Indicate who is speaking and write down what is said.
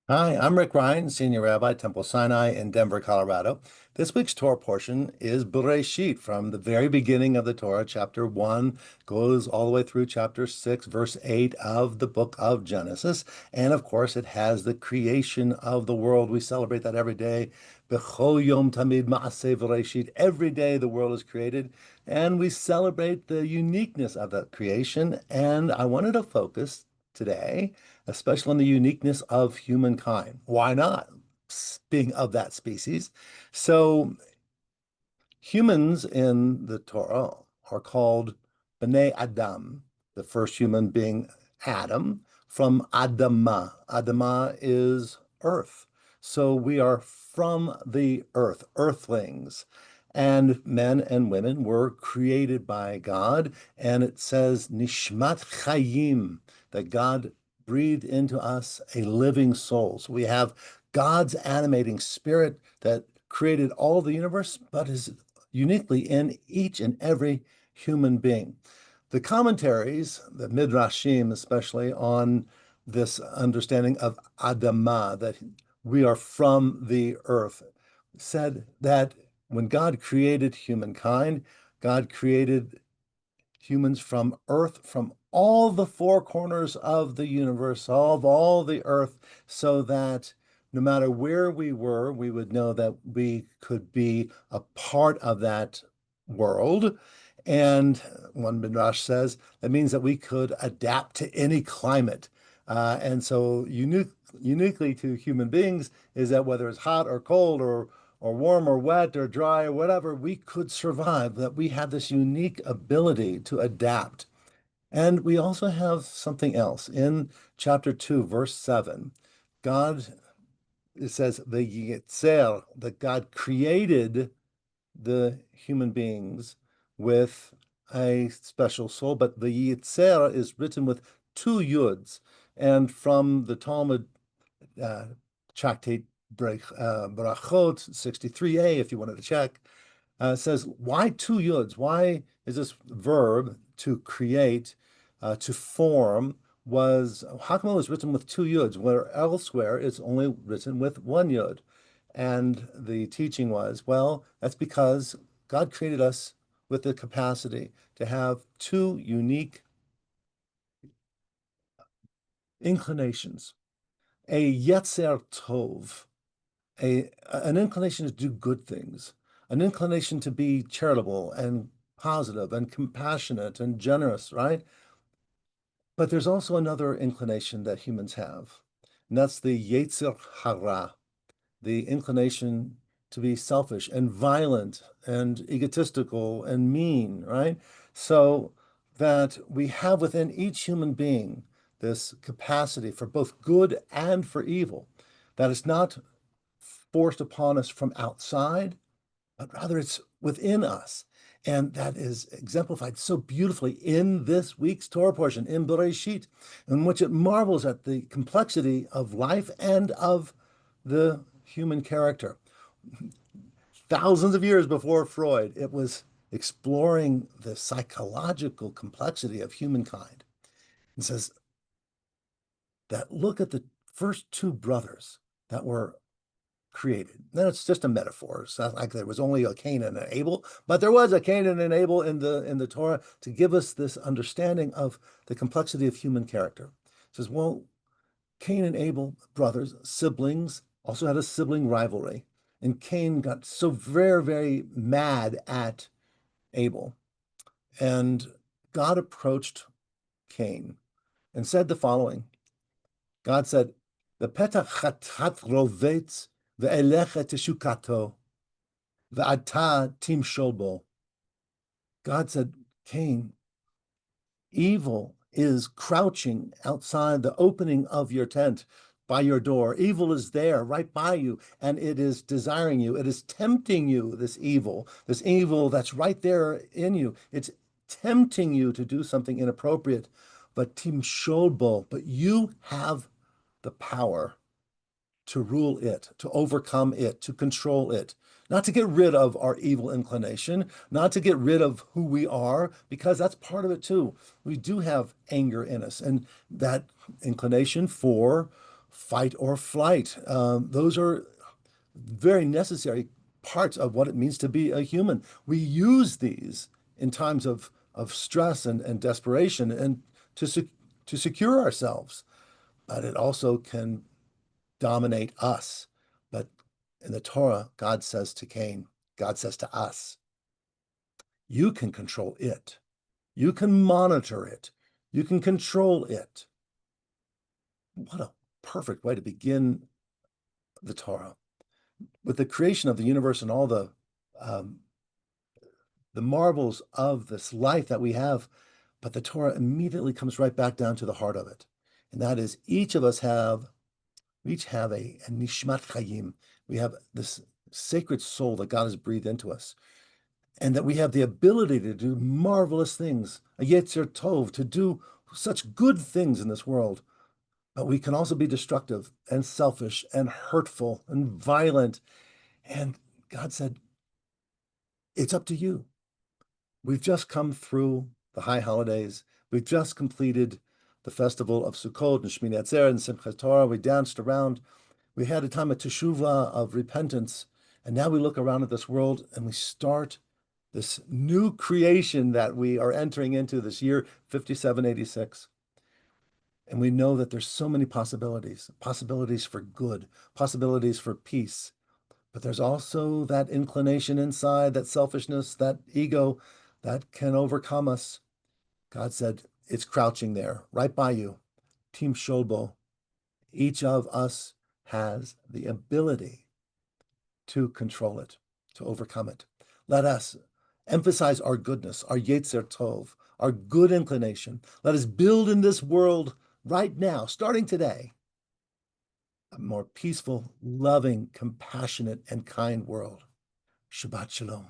Speaker 1: Hi, I'm Rick Rheins, Senior Rabbi, Temple Sinai in Denver, Colorado. This week's Torah portion is Bereshit from the very beginning of the Torah. Chapter 1 goes all the way through chapter 6, verse 8 of the book of Genesis. And of course, it has the creation of the world. We celebrate that every day. B'chol yom tamid ma'aseh Bereshit. Every day the world is created. And we celebrate the uniqueness of that creation. And I wanted to focus today especially on the uniqueness of humankind. Why not? Being of that species. So humans in the Torah are called Bnei Adam, the first human being Adam, from Adamah. Adamah is earth. So we are from the earth, earthlings. And men and women were created by God. And it says, Nishmat Chayim, that God breathed into us a living soul. So we have God's animating spirit that created all the universe, but is uniquely in each and every human being. The commentaries, the Midrashim especially, on this understanding of Adamah, that we are from the earth, said that when God created humankind, God created humans from earth, from all the four corners of the universe, of all the earth, so that no matter where we were, we would know that we could be a part of that world. And one Midrash says that means that we could adapt to any climate. And so uniquely to human beings is that whether it's hot or cold or warm or wet or dry or whatever, we could survive, that we have this unique ability to adapt. And we also have something else. In chapter 2, verse 7, God, it says, the Yetzer, that God created the human beings with a special soul, but the Yetzer is written with two yuds. And from the Talmud uh, Tractate Brachot 63a, if you wanted to check, says, why two yuds? Why is this verb to create, to form, how come it was written with two yuds, where elsewhere it's only written with one yud? And the teaching was, well, that's because God created us with the capacity to have two unique inclinations, a yetzer tov, an inclination to do good things, an inclination to be charitable and positive and compassionate and generous, right? But there's also another inclination that humans have, and that's the yetzer hara, the inclination to be selfish and violent and egotistical and mean, right? So that we have within each human being this capacity for both good and for evil, that is not forced upon us from outside, but rather it's within us. And that is exemplified so beautifully in this week's Torah portion, in Bereshit, in which it marvels at the complexity of life and of the human character. Thousands of years before Freud, it was exploring the psychological complexity of humankind. It says that look at the first two brothers that were created. Then it's just a metaphor. It's not like there was only a Cain and an Abel, but there was a Cain and an Abel in the Torah to give us this understanding of the complexity of human character. It says, well, Cain and Abel, brothers, siblings, also had a sibling rivalry. And Cain got so very, very mad at Abel. And God approached Cain and said the following. God said, the petach chatat rovetz ve'elecha teshukato ve'ata timshol bo. God said, Cain, evil is crouching outside the opening of your tent by your door. Evil is there right by you, and it is desiring you. It is tempting you, this evil that's right there in you. It's tempting you to do something inappropriate. But Tim Sholbo, but you have the power to rule it, to overcome it, to control it, not to get rid of our evil inclination, not to get rid of who we are, because that's part of it too. We do have anger in us, and that inclination fight or flight. Those are very necessary parts of what it means to be a human. We use these in times of stress and desperation and to sec to secure ourselves, but it also can dominate us. But in the Torah, God says to Cain, God says to us, you can control it. You can monitor it. You can control it. What a perfect way to begin the Torah. With the creation of the universe and all um, the marvels of this life that we have, but the Torah immediately comes right back down to the heart of it. And that is each of us we each have a nishmat chayim. We have this sacred soul that God has breathed into us, and that we have the ability to do marvelous things, a yetzer tov, to do such good things in this world. But we can also be destructive and selfish and hurtful and violent. And God said, it's up to you. We've just come through the high holidays. We've just completed the festival of Sukkot and Shmini Atzeret and Simchat Torah. We danced around. We had a time of teshuvah, of repentance. And now we look around at this world and we start this new creation that we are entering into this year, 5786. And we know that there's so many possibilities, possibilities for good, possibilities for peace. But there's also that inclination inside, that selfishness, that ego that can overcome us. God said, it's crouching there, right by you. Tim Sholbo. Each of us has the ability to control it, to overcome it. Let us emphasize our goodness, our Yetzer Tov, our good inclination. Let us build in this world right now, starting today, a more peaceful, loving, compassionate, and kind world. Shabbat Shalom.